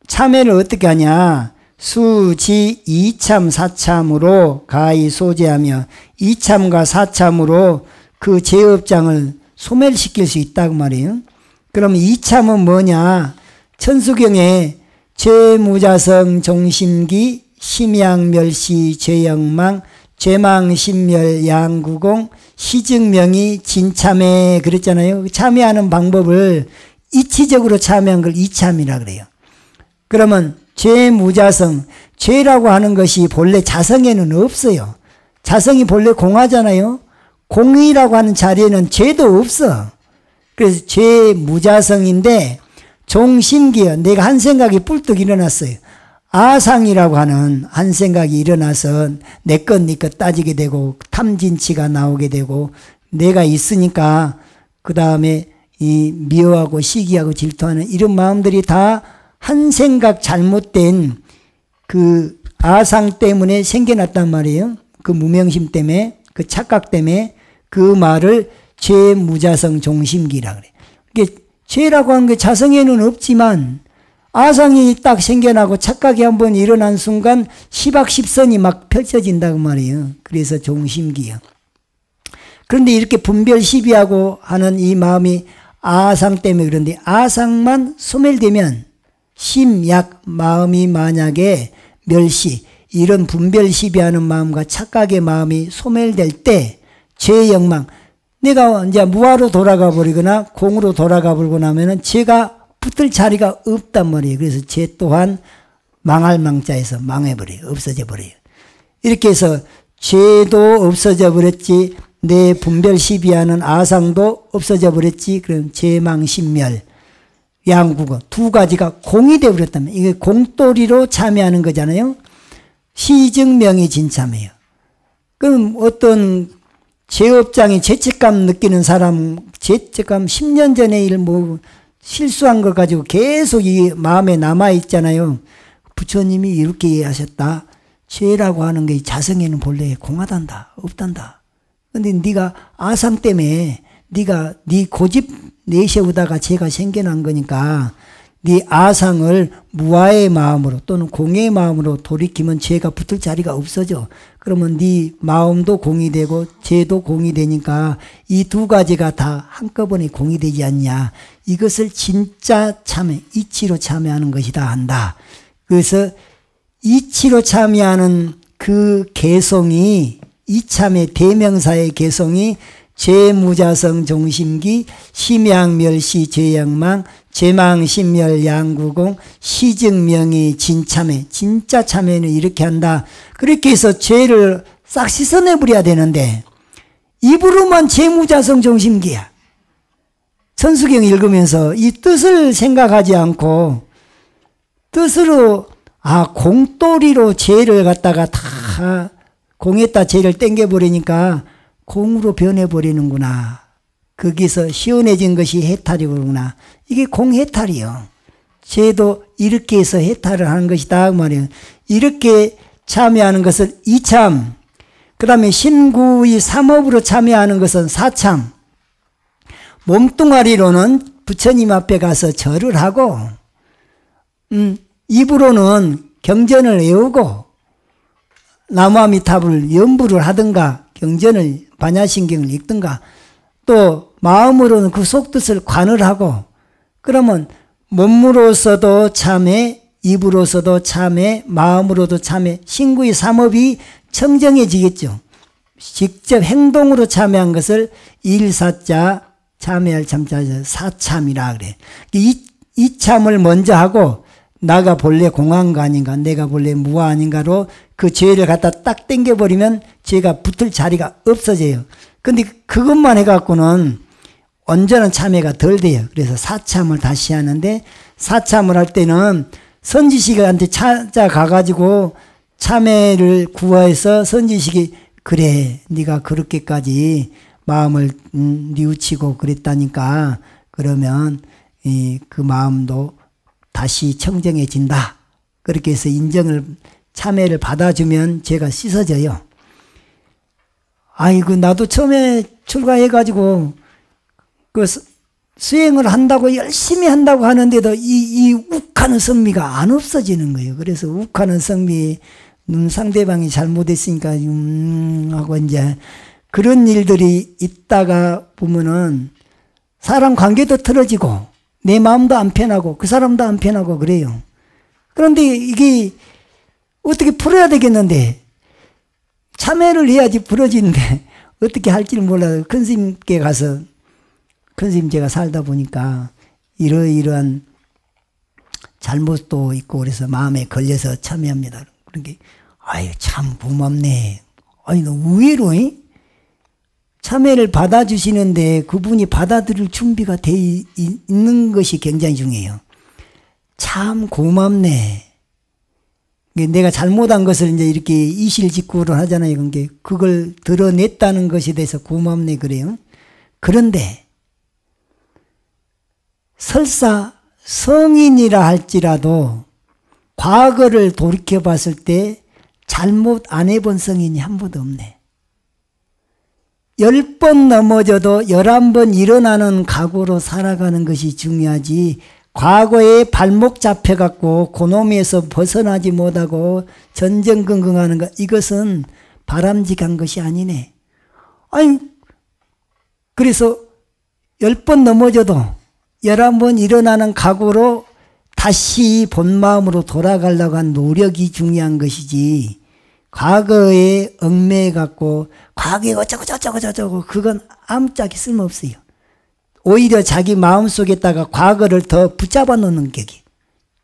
Speaker 1: 참회를 어떻게 하냐? 수지 이참 사참으로 가히 소재하며 이참과 사참으로 그 제업장을 소멸시킬 수 있다고 말이에요. 그럼 이참은 뭐냐? 천수경에 죄무자성 종심기 심양멸시 죄영망 죄망신멸 양구공 시증명이 진참회 그랬잖아요. 참회하는 방법을 이치적으로 참회한 걸 이참이라 그래요. 그러면 죄무자성, 죄라고 하는 것이 본래 자성에는 없어요. 자성이 본래 공하잖아요. 공이라고 하는 자리에는 죄도 없어. 그래서 죄무자성인데 종심기요. 내가 한 생각이 뿔뚝 일어났어요. 아상이라고 하는 한 생각이 일어나서 내 것 네 것 따지게 되고 탐진치가 나오게 되고 내가 있으니까 그 다음에 이 미워하고 시기하고 질투하는 이런 마음들이 다 한 생각 잘못된 그 아상 때문에 생겨났단 말이에요. 그 무명심 때문에 그 착각 때문에 그 말을 죄무자성 종심기라 그래요. 이게 죄라고 하는 게 자성에는 없지만 아상이 딱 생겨나고 착각이 한번 일어난 순간 시박십선이 막 펼쳐진다고 말이에요. 그래서 종심기요. 그런데 이렇게 분별 시비하고 하는 이 마음이 아상 때문에 그런데 아상만 소멸되면 심약 마음이 만약에 멸시 이런 분별 시비하는 마음과 착각의 마음이 소멸될 때 죄영망 내가 이제 무아로 돌아가 버리거나 공으로 돌아가 버리고 나면은 죄가 붙을 자리가 없단 말이에요. 그래서 죄 또한 망할 망자에서 망해버려요. 없어져 버려요. 이렇게 해서 죄도 없어져 버렸지 내 분별 시비하는 아상도 없어져 버렸지. 그럼 죄망신멸 양국어 두 가지가 공이 되어버렸다면 이게 공돌이로 참여하는 거잖아요. 시증명이 진참이에요. 그럼 어떤 죄업장에 죄책감 느끼는 사람 죄책감 10년 전에 일 뭐 실수한 걸 가지고 계속 이 마음에 남아있잖아요. 부처님이 이렇게 하셨다. 죄라고 하는 게 자성에는 본래 공하단다. 없단다. 근데 네가 아상 때문에 네가 네 고집 내세우다가 죄가 생겨난 거니까 네 아상을 무아의 마음으로 또는 공의 마음으로 돌이키면 죄가 붙을 자리가 없어져. 그러면 네 마음도 공이 되고 죄도 공이 되니까 이 두 가지가 다 한꺼번에 공이 되지 않냐. 이것을 진짜 참회, 이치로 참여하는 것이다 한다. 그래서 이치로 참여하는 그 개성이 이참의 대명사의 개성이 죄무자성 종심기 심양멸시 죄영망 죄망신멸 양구공 시증명이 진참회 진짜 참회는 이렇게 한다. 그렇게 해서 죄를 싹 씻어내버려야 되는데 입으로만 죄무자성 종심기야. 천수경 읽으면서 이 뜻을 생각하지 않고 뜻으로 공돌이로 죄를 갖다가 다 공에다 죄를 땡겨버리니까 공으로 변해버리는구나. 거기서 시원해진 것이 해탈이구나. 이게 공해탈이요. 죄도 이렇게 해서 해탈을 하는 것이다. 그 말이에요. 이렇게 참여하는 것을 이참, 그 다음에 신구의 삼업으로 참여하는 것은 사참, 몸뚱아리로는 부처님 앞에 가서 절을 하고, 입으로는 경전을 외우고, 나무아미타불 연부를 하든가, 경전을 반야신경을 읽든가 또 마음으로는 그 속뜻을 관을 하고 그러면 몸으로서도 참회, 입으로서도 참회, 마음으로도 참회, 신구의 삼업이 청정해지겠죠. 직접 행동으로 참회한 것을 일사자, 참회할 참자에서 사참이라 그래. 이 참을 먼저 하고 나가 본래 공한가 아닌가 내가 본래 무아 아닌가로 그 죄를 갖다 딱 땡겨버리면 죄가 붙을 자리가 없어져요. 근데 그것만 해갖고는 온전한 참회가 덜 돼요. 그래서 사참을 다시 하는데 사참을 할 때는 선지식한테 찾아가가지고 참회를 구해서 선지식이 그래 네가 그렇게까지 마음을 뉘우치고 그랬다니까 그러면 그 마음도 다시 청정해진다. 그렇게 해서 인정을 참회를 받아주면 제가 씻어져요. 아이고 나도 처음에 출가해가지고 그 수행을 한다고 열심히 한다고 하는데도 이 욱하는 성미가 안 없어지는 거예요. 그래서 욱하는 성미 상대방이 잘못했으니까 하고 이제 그런 일들이 있다가 보면은 사람 관계도 틀어지고 내 마음도 안 편하고 그 사람도 안 편하고 그래요. 그런데 이게 어떻게 풀어야 되겠는데 참회를 해야지 풀어지는데 어떻게 할지를 몰라요. 큰 스님께 가서 큰 스님 제가 살다 보니까 이러이러한 잘못도 있고 그래서 마음에 걸려서 참회합니다. 그런 게 아유 참 고맙네. 아니 너 의외로 참회를 받아주시는데 그분이 받아들일 준비가 돼 있는 것이 굉장히 중요해요. 참 고맙네. 내가 잘못한 것을 이제 이렇게 이실직고를 하잖아요. 그걸 드러냈다는 것에 대해서 고맙네 그래요. 그런데 설사 성인이라 할지라도 과거를 돌이켜 봤을 때 잘못 안 해본 성인이 한 번도 없네. 10번 넘어져도 11번 일어나는 각오로 살아가는 것이 중요하지 과거에 발목 잡혀갖고 그놈에서 벗어나지 못하고 전전긍긍하는 것 이것은 바람직한 것이 아니네. 아니 그래서 10번 넘어져도 11번 일어나는 각오로 다시 본마음으로 돌아가려고 한 노력이 중요한 것이지 과거에 얽매여갖고 과거에 어쩌고 그건 아무짝에 쓸모없어요. 오히려 자기 마음속에다가 과거를 더 붙잡아 놓는 격이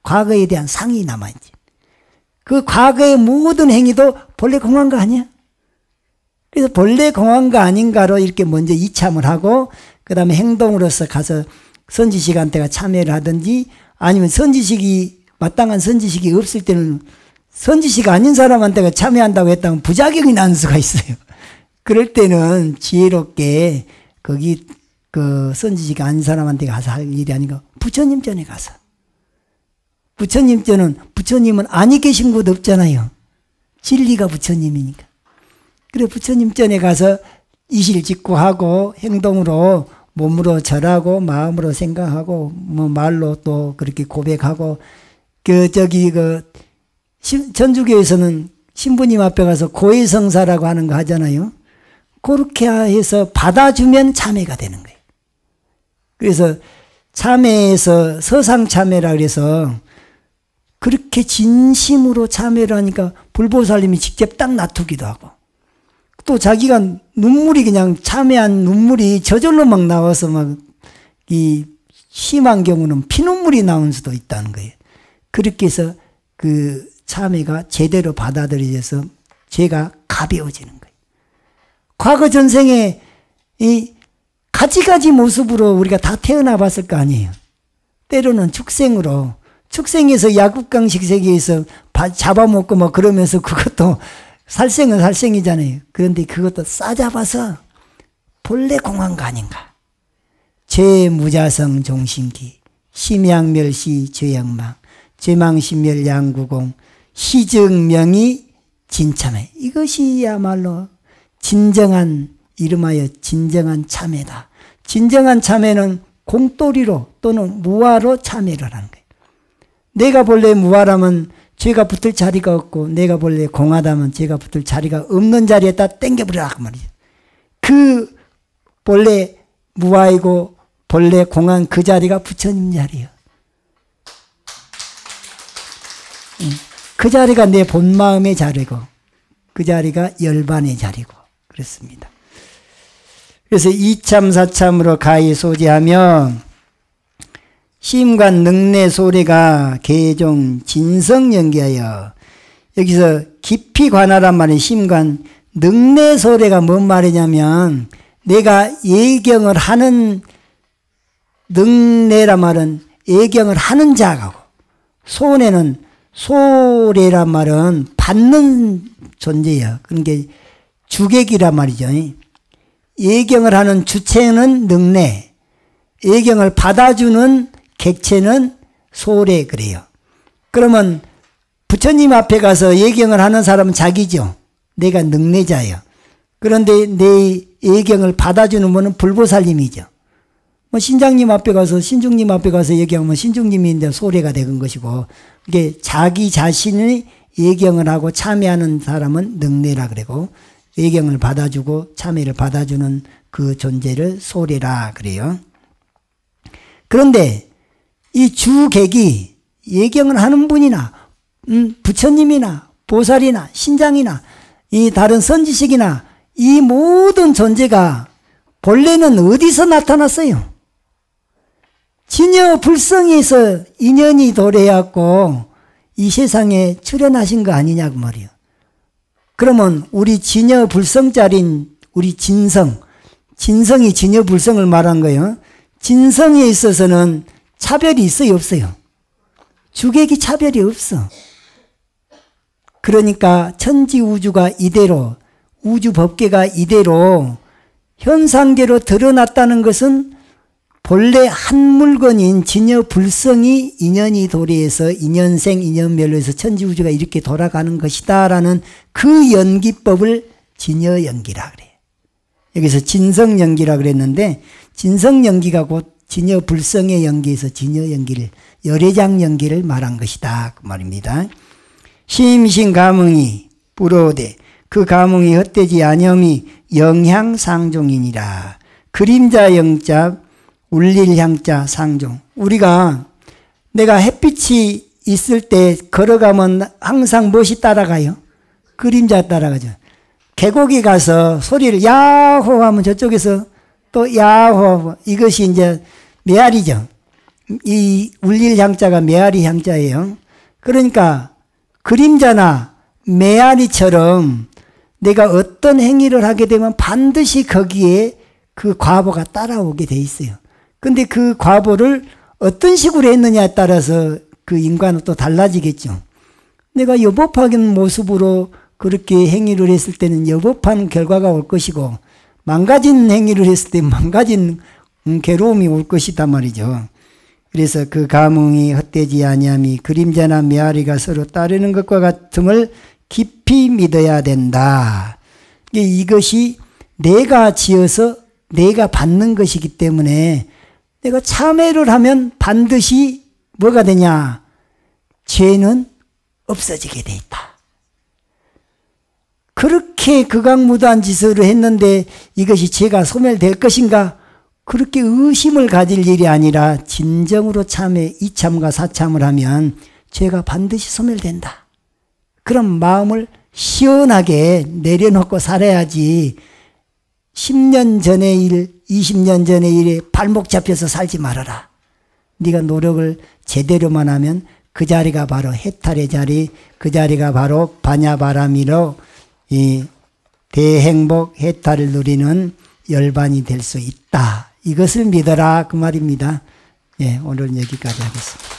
Speaker 1: 과거에 대한 상이 남아있지. 그 과거의 모든 행위도 본래 공한 거 아니야? 그래서 본래 공한 거 아닌가로 이렇게 먼저 이참을 하고 그 다음에 행동으로서 가서 선지식한테가 참여를 하든지 아니면 선지식이 마땅한 선지식이 없을 때는 선지식 아닌 사람한테가 참여한다고 했다면 부작용이 나는 수가 있어요. 그럴 때는 지혜롭게 거기 그 선지식 아닌 사람한테 가서 할 일이 아니고 부처님 전에 가서 부처님 전은 부처님은 아니 계신 곳 없잖아요. 진리가 부처님이니까. 그래 부처님 전에 가서 이실직고하고 행동으로 몸으로 절하고 마음으로 생각하고 뭐 말로 또 그렇게 고백하고 전주교에서는 신부님 앞에 가서 고해성사라고 하는 거 하잖아요. 그렇게 해서 받아주면 참회가 되는 거예요. 그래서 참회에서 서상참회라 그래서 그렇게 진심으로 참회를 하니까 불보살님이 직접 딱 놔두기도 하고 또 자기가 눈물이 그냥 참회한 눈물이 저절로 막 나와서 막 이 심한 경우는 피눈물이 나올 수도 있다는 거예요. 그렇게 해서 그 참회가 제대로 받아들여져서 죄가 가벼워지는 거예요. 과거 전생에 이 가지가지 모습으로 우리가 다 태어나 봤을 거 아니에요. 때로는 축생에서 야국강식 세계에서 잡아먹고 뭐 그러면서 그것도 살생은 살생이잖아요. 그런데 그것도 싸잡아서 본래 공한 거 아닌가. 죄무자성 종신기 심양멸시 죄양망 죄망신멸 양구공 시증명이 진참회. 이것이야말로 진정한 이름하여 진정한 참회다. 진정한 참회는 공돌이로 또는 무화로 참회를 하는 거예요. 내가 본래 무화라면 죄가 붙을 자리가 없고 내가 본래 공하다면 죄가 붙을 자리가 없는 자리에다 땡겨버리라 그 말이죠. 그 본래 무화이고 본래 공한 그 자리가 부처님 자리예요. 그 자리가 내 본마음의 자리고 그 자리가 열반의 자리고 그렇습니다. 그래서 이참 사참으로 가히 소지하며 심관 능내 소리가 개종 진성 연기하여 여기서 깊이 관하란 말이 심관 능내 소리가 뭔 말이냐면 내가 예경을 하는 능내란 말은 예경을 하는 자하고 소원에는 소래란 말은 받는 존재예요. 그러니까 주객이란 말이죠. 예경을 하는 주체는 능내, 예경을 받아주는 객체는 소래 그래요. 그러면 부처님 앞에 가서 예경을 하는 사람은 자기죠. 내가 능내자예요. 그런데 내 예경을 받아주는 분은 불보살님이죠. 뭐 신장님 앞에 가서 신중님 앞에 가서 얘기하면 신중님인데 소래가 되는 것이고, 이게 자기 자신의 예경을 하고 참여하는 사람은 능내라 그러고, 예경을 받아주고 참여를 받아주는 그 존재를 소래라 그래요. 그런데 이 주객이 예경을 하는 분이나 부처님이나 보살이나 신장이나 이 다른 선지식이나 이 모든 존재가 본래는 어디서 나타났어요? 진여 불성에서 인연이 도래했고 이 세상에 출현하신 거 아니냐고 말이에요. 그러면 우리 진여 불성자린 우리 진성이 진여 불성을 말한 거예요. 진성에 있어서는 차별이 있어요, 없어요? 주객이 차별이 없어. 그러니까 천지우주가 이대로, 우주법계가 이대로 현상계로 드러났다는 것은 본래 한 물건인 진여 불성이 인연이 도래해서 인연생 인연멸로 해서 천지우주가 이렇게 돌아가는 것이다 라는 그 연기법을 진여연기라 그래요. 여기서 진성연기라 그랬는데 진성연기가 곧 진여 불성의 연기에서 진여연기를, 열애장연기를 말한 것이다 그 말입니다. 심신가뭉이 불어오되 그 가뭉이 헛되지 아니함이 영향상종이니라. 그림자 영자 울릴 향자 상종. 우리가 내가 햇빛이 있을 때 걸어가면 항상 무엇이 따라가요? 그림자 따라가죠. 계곡에 가서 소리를 야호 하면 저쪽에서 또 야호, 이것이 이제 메아리죠. 이 울릴 향자가 메아리 향자예요. 그러니까 그림자나 메아리처럼 내가 어떤 행위를 하게 되면 반드시 거기에 그 과보가 따라오게 돼 있어요. 근데 그 과보를 어떤 식으로 했느냐에 따라서 그 인간은 또 달라지겠죠. 내가 여법하는 모습으로 그렇게 행위를 했을 때는 여법한 결과가 올 것이고, 망가진 행위를 했을 때 망가진 괴로움이 올 것이단 말이죠. 그래서 그 가뭉이 헛되지 아니함이 그림자나 메아리가 서로 따르는 것과 같음을 깊이 믿어야 된다. 이것이 내가 지어서 내가 받는 것이기 때문에 내가 참회를 하면 반드시 뭐가 되냐? 죄는 없어지게 돼 있다. 그렇게 극악무도한 짓을 했는데 이것이 죄가 소멸될 것인가? 그렇게 의심을 가질 일이 아니라 진정으로 참회, 이참과 사참을 하면 죄가 반드시 소멸된다. 그런 마음을 시원하게 내려놓고 살아야지 10년 전의 일, 20년 전의 일에 발목 잡혀서 살지 말아라. 네가 노력을 제대로만 하면 그 자리가 바로 해탈의 자리, 그 자리가 바로 반야바라미로 이 대행복 해탈을 누리는 열반이 될 수 있다. 이것을 믿어라 그 말입니다. 예, 오늘은 여기까지 하겠습니다.